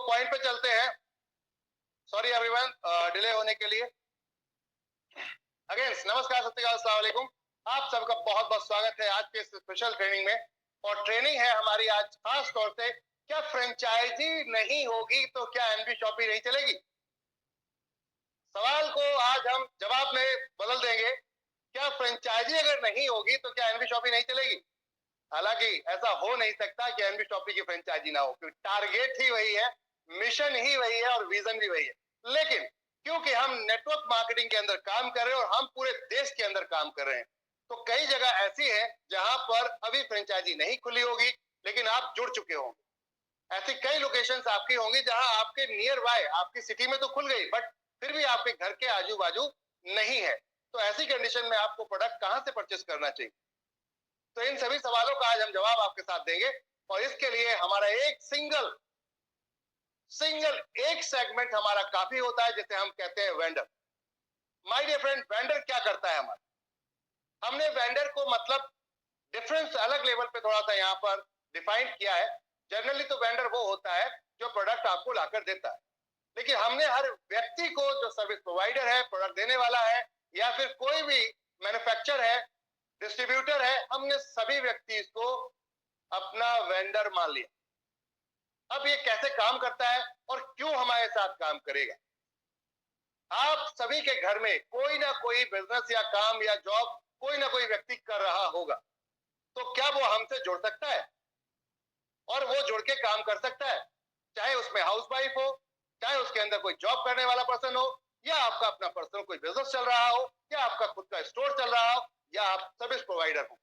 Point पे चलते हैं। सॉरी एवरीवन डिले होने के लिए। अगेन नमस्कार, सत श्री अकाल, अस्सलाम वालेकुम। आप सबका बहुत बहुत स्वागत है आज के इस स्पेशल ट्रेनिंग में। और ट्रेनिंग है हमारी आज खास तौर से, क्या फ्रेंचाइजी नहीं होगी तो क्या एनबी शॉपी नहीं चलेगी? सवाल को आज हम जवाब में बदल देंगे। क्या फ्रेंचाइजी अगर नहीं होगी तो क्या एनबी शॉपी नहीं चलेगी? हालांकि ऐसा हो नहीं सकता कि एनबी शॉपी की फ्रेंचाइजी ना हो, क्योंकि टारगेट ही वही है, मिशन ही वही है और विजन भी वही है। लेकिन क्योंकि हम नेटवर्क मार्केटिंग के अंदर काम कर रहे हैं और हम पूरे देश के अंदर काम कर रहे हैं, तो कई जगह ऐसी है जहां पर अभी फ्रेंचाइजी नहीं खुली होगी, लेकिन आप जुड़ चुके होंगे। ऐसी कई लोकेशंस आपकी होंगी जहां आपके नियर बाय, आपकी सिटी में तो खुल गई, बट फिर भी आपके घर के आजू बाजू नहीं है। तो ऐसी कंडीशन में आपको प्रोडक्ट कहां से परचेस करना चाहिए? तो इन सभी सवालों का आज हम जवाब आपके साथ देंगे। और इसके लिए हमारा एक सिंगल एक सेगमेंट हमारा काफी होता है, जिसे हम कहते हैं vendor. My dear friend, vendor क्या करता है हमारा? हमने वेंडर को मतलब डिफरेंस अलग लेवल पे थोड़ा सा यहाँ पर डिफाइन किया है। जनरली तो वेंडर वो होता है जो प्रोडक्ट आपको लाकर देता है, लेकिन हमने हर व्यक्ति को, जो सर्विस प्रोवाइडर है, प्रोडक्ट देने वाला है, या फिर कोई भी मैन्युफैक्चरर है, डिस्ट्रीब्यूटर है, हमने सभी व्यक्ति को अपना वेंडर मान लिया। अब ये कैसे काम करता है और क्यों हमारे साथ काम करेगा? आप सभी के घर में कोई ना कोई बिजनेस या काम या जॉब कोई ना कोई व्यक्ति कर रहा होगा, तो क्या वो हमसे जुड़ सकता है और वो जुड़ के काम कर सकता है? चाहे उसमें हाउस वाइफ हो, चाहे उसके अंदर कोई जॉब करने वाला पर्सन हो, या आपका अपना पर्सनल कोई बिजनेस चल रहा हो, या आपका खुद का स्टोर चल रहा हो, या आप सर्विस प्रोवाइडर हो।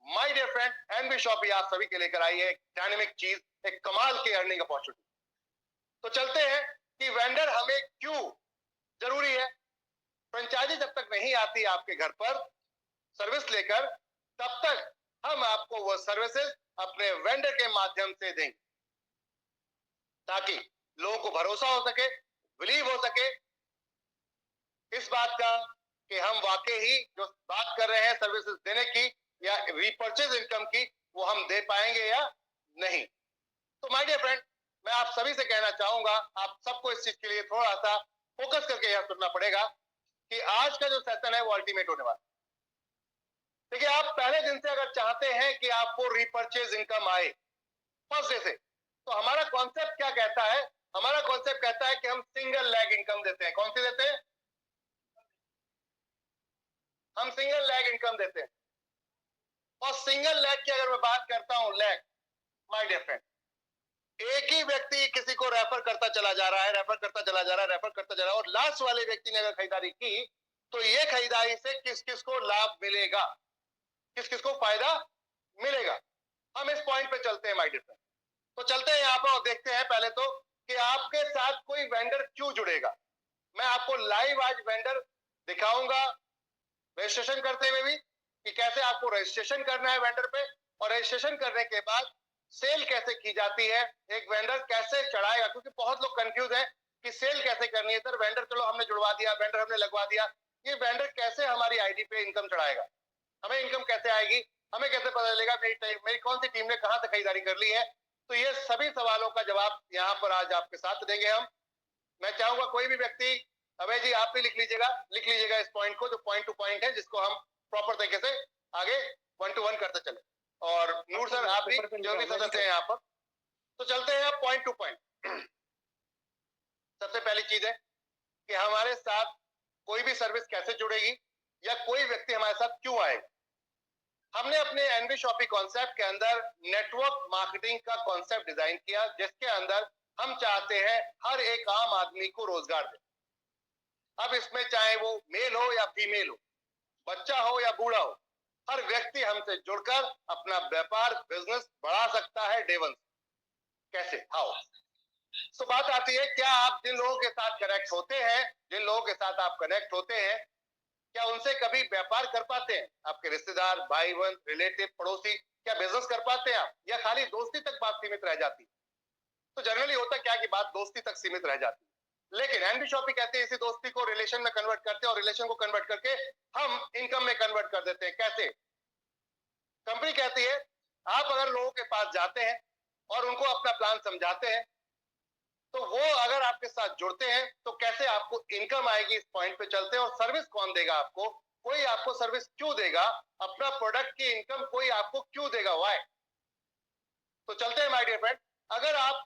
My dear friend, NB shoppy आप सभी के लेकर आई है एक डायनेमिक चीज, एक कमाल की अर्निंग अपॉर्चुनिटी। तो चलते हैं कि वेंडर हमें क्यों जरूरी है। फ्रेंचाइजी जब तक नहीं आती आपके घर पर सर्विस लेकर, तब तक हम आपको वो सर्विसेज अपने वेंडर के माध्यम से देंगे, ताकि लोगों को भरोसा हो सके, बिलीव हो सके इस बात का कि हम वाकई ही जो बात कर रहे हैं सर्विसेज देने की या रीपर्चेज इनकम की, वो हम दे पाएंगे या नहीं। तो माय डियर फ्रेंड, मैं आप सभी से कहना चाहूंगा, आप सबको इस चीज के लिए थोड़ा सा फोकस करके यह सुनना पड़ेगा कि आज का जो सेशन है वो अल्टीमेट होने वाला। देखिए, आप पहले दिन से अगर चाहते हैं कि आपको रीपर्चेज इनकम आए फर्स्ट डे से, तो हमारा कॉन्सेप्ट क्या कहता है? हमारा कॉन्सेप्ट कहता है कि हम सिंगल लेग इनकम देते हैं। कौन सी देते हैं? हम सिंगल लेग इनकम देते हैं। और सिंगल लेग की अगर मैं बात करता हूं, लेग, माय डियर फ्रेंड, एक ही व्यक्ति किसी को रेफर करता चला जा रहा है, रेफर करता चला जा रहा है, रेफर करता चला जा रहा है, और लास्ट वाले व्यक्ति ने अगर खरीदारी की, तो ये खरीदारी से किस किस को लाभ मिलेगा, किस किस को फायदा मिलेगा? हम इस पॉइंट पे चलते हैं माय डियर फ्रेंड। तो चलते हैं यहाँ पर और देखते हैं पहले तो कि आपके साथ कोई वेंडर क्यों जुड़ेगा। मैं आपको लाइव आज वेंडर दिखाऊंगा, रजिस्ट्रेशन करते हुए भी, कि कैसे आपको रजिस्ट्रेशन करना है वेंडर पे, और रजिस्ट्रेशन करने के बाद सेल कैसे की जाती है, एक वेंडर कैसे चढ़ाएगा। क्योंकि बहुत लोग कंफ्यूज है कि सेल कैसे करनी है। सर वेंडर चलो हमने जुड़वा दिया, वेंडर हमने लगवा दिया, ये वेंडर कैसे हमारी आईडी पे इनकम चढ़ाएगा, हमें इनकम कैसे आएगी, हमें कैसे पता चलेगा मेरी कौन सी टीम ने कहां तक खरीदारी कर ली है? तो ये सभी सवालों का जवाब यहाँ पर आज आपके साथ देंगे हम। मैं चाहूंगा कोई भी व्यक्ति, अभय जी आप भी लिख लीजिएगा इस पॉइंट को, जो पॉइंट टू पॉइंट है, जिसको हम प्रॉपर तरीके से आगे 1 to 1 करते चले। और नूर सर आप भी जो भी सदस्य हैं यहाँ पर, तो चलते हैं पॉइंट टू पॉइंट। सबसे पहली चीज है कि हमारे साथ कोई भी सर्विस कैसे जुड़ेगी या कोई व्यक्ति हमारे साथ क्यों आएगा। हमने अपने एनबी शॉपी कॉन्सेप्ट के अंदर नेटवर्क मार्केटिंग का कॉन्सेप्ट डिजाइन किया, जिसके अंदर हम चाहते हैं हर एक आम आदमी को रोजगार दें। अब इसमें चाहे वो मेल हो या फीमेल हो, बच्चा हो या बूढ़ा हो, हर व्यक्ति हमसे जुड़कर अपना व्यापार बिजनेस बढ़ा सकता है डे वन। कैसे? हाउ? तो बात आती है, क्या आप जिन लोगों के साथ कनेक्ट होते हैं, जिन लोगों के साथ आप कनेक्ट होते हैं, क्या उनसे कभी व्यापार कर पाते हैं? आपके रिश्तेदार, भाई बहन, रिलेटिव, पड़ोसी, क्या बिजनेस कर पाते हैं आप, या खाली दोस्ती तक बात सीमित रह जाती है? तो जनरली होता क्या कि बात दोस्ती तक सीमित रह जाती है, लेकिन एनबी शॉपी कहते हैं इसी दोस्ती को रिलेशन में कन्वर्ट करते हैं, और रिलेशन को कन्वर्ट करके हम इनकम में कन्वर्ट कर देते हैं। कैसे? कंपनी कहती है आप अगर लोगों के पास जाते हैं और उनको अपना प्लान समझाते हैं, तो वो अगर आपके साथ जुड़ते हैं तो कैसे आपको इनकम आएगी इस पॉइंट पे चलते हैं। और सर्विस कौन देगा आपको? कोई आपको सर्विस क्यों देगा? अपना प्रोडक्ट की इनकम कोई आपको क्यों देगा? व्हाई? तो चलते हैं माय डियर फ्रेंड। अगर आप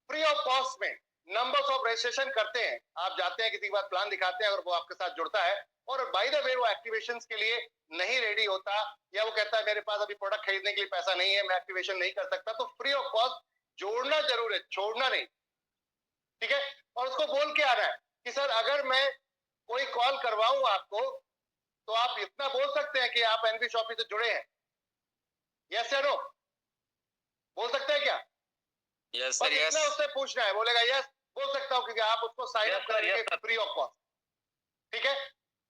फ्री ऑफ कॉस्ट में नंबर्स ऑफ रजिस्ट्रेशन करते हैं, आप जाते हैं किसी के बाद प्लान दिखाते हैं, अगर वो आपके साथ जुड़ता है और बाय द वे वो एक्टिवेशन के लिए नहीं रेडी होता या वो कहता है मेरे पास अभी प्रोडक्ट खरीदने के लिए पैसा नहीं है, मैं एक्टिवेशन नहीं कर सकता, तो फ्री ऑफ कॉस्ट जोड़ना जरूर है, छोड़ना नहीं। ठीक है? और उसको बोल के आना है कि सर अगर मैं कोई कॉल करवाऊं आपको तो आप इतना बोल सकते हैं कि आप एनबी शॉपी से जुड़े हैं। यस या नो? बोल सकते हैं क्या? यस बस सर, यस। इतना उससे पूछना है, बोलेगा यस बोल सकता हूं क्योंकि आप उसको साइन अप करेंगे फ्री ऑफ कॉस्ट। ठीक है?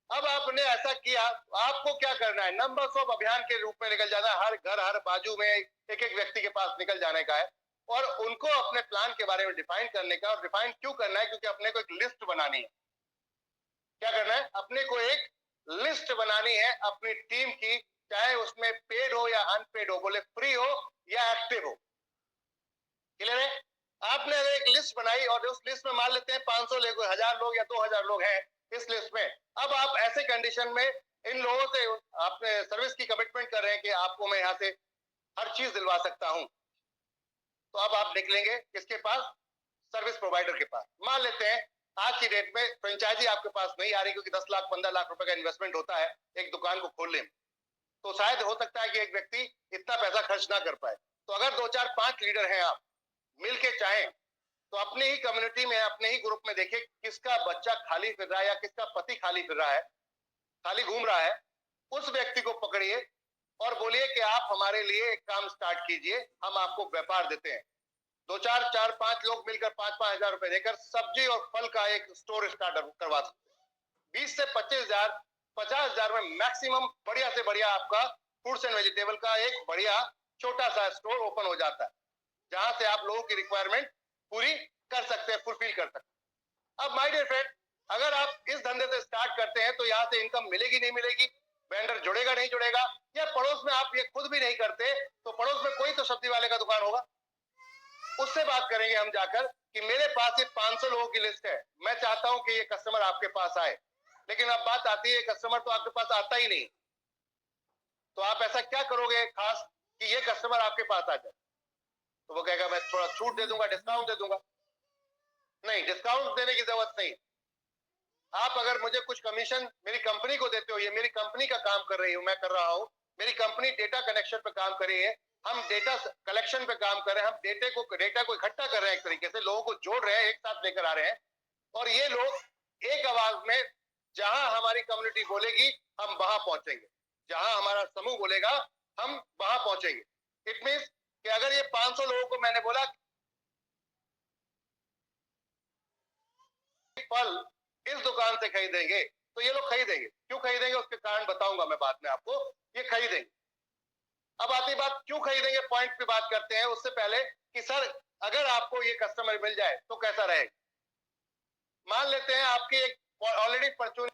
अब आपने ऐसा किया, आपको क्या करना है? नंबर्स ऑफ अभियान के रूप में निकल जाना है, हर घर हर बाजू में एक एक व्यक्ति के पास निकल जाने का है और उनको अपने प्लान के बारे में डिफाइन करने का। और डिफाइन क्यों करना है? क्योंकि अपने को एक लिस्ट बनानी है। क्या करना है? अपने को एक लिस्ट बनानी है अपनी टीम की, चाहे उसमें पेड हो या अनपेड हो, बोले फ्री हो या एक्टिव हो। क्लियर है? आपने अगर एक लिस्ट बनाई और उस लिस्ट में मान लेते हैं 500 लोग, 1000 लोग या 2000 लोग हैं इस लिस्ट में, अब आप ऐसे कंडीशन में इन लोगों से आपने सर्विस की कमिटमेंट कर रहे हैं कि आपको मैं यहाँ से हर चीज दिलवा सकता हूं, तो अब आप निकलेंगे किसके पास? सर्विस प्रोवाइडर के पास। मान लेते हैं आज की डेट में फ्रेंचाइजी आपके पास नहीं आ रही क्योंकि 10 लाख 15 लाख रुपए का इन्वेस्टमेंट होता है एक दुकान को खोलने में, तो शायद हो सकता है कि एक व्यक्ति इतना पैसा खर्च ना कर पाए। तो अगर 2 4 5 लीडर हैं, आप मिल के चाहें तो अपने ही कम्युनिटी में, अपने ही ग्रुप में देखिए किसका बच्चा खाली फिर रहा है या किसका पति खाली फिर रहा है, खाली घूम रहा है, उस व्यक्ति को पकड़िए और बोलिए कि आप हमारे लिए एक काम स्टार्ट कीजिए, हम आपको व्यापार देते हैं। 2 4 4 5 लोग मिलकर 5-5 हजार रुपए देकर सब्जी और फल का एक स्टोर स्टार्ट करवा सकते हैं। 20 से 25 हजार, 50 हजार में मैक्सिमम बढ़िया से बढ़िया आपका फ्रूट्स एंड वेजिटेबल का एक बढ़िया छोटा सा स्टोर ओपन हो जाता है, जहां से आप लोगों की रिक्वायरमेंट पूरी कर सकते हैं, फुलफिल कर सकते हैं। अब माय डियर फ्रेंड, अगर आप इस धंधे से स्टार्ट करते हैं तो यहाँ से इनकम मिलेगी नहीं मिलेगी, वेंडर जुड़ेगा नहीं जुड़ेगा, या पड़ोस में आप ये खुद भी नहीं करते तो पड़ोस में कोई तो सब्जी वाले का दुकान होगा, उससे बात करेंगे हम जाकर कि मेरे पास ये 500 लोगों की लिस्ट है, मैं चाहता हूं कि ये कस्टमर आपके पास आए, लेकिन अब बात आती है कस्टमर तो आपके पास आता ही नहीं, तो आप ऐसा क्या करोगे खास कि ये कस्टमर आपके पास आ जाए? तो वो कहेगा मैं थोड़ा छूट दे दूंगा, डिस्काउंट दे दूंगा। नहीं, डिस्काउंट देने की जरूरत नहीं। आप अगर मुझे कुछ कमीशन मेरी कंपनी को देते हो, ये मेरी कंपनी का काम कर रही हूँ, मैं कर रहा हूँ, मेरी कंपनी डेटा कनेक्शन पे काम कर रही है, हम डेटा कलेक्शन पे काम कर रहे हैं, हम डेटा को इकट्ठा कर रहे हैं, एक तरीके से लोगों को जोड़ रहे हैं, एक साथ लेकर आ रहे हैं, और ये लोग एक आवाज में जहां हमारी कम्युनिटी बोलेगी हम वहां पहुंचेंगे, जहां हमारा समूह बोलेगा हम वहां पहुंचेंगे। इट मीन्स कि अगर ये 500 लोगों को मैंने बोला फल इस दुकान से खरीदेंगे तो ये लोग खरीदेंगे। क्यों खरीदेंगे उसके कारण बताऊंगा मैं बाद में आपको, ये खरीदेंगे। अब आती बात क्यों खरीदेंगे पॉइंट पे बात करते हैं, उससे पहले कि सर अगर आपको ये कस्टमर मिल जाए तो कैसा रहेगा? मान लेते हैं आपकी एक ऑलरेडी परचून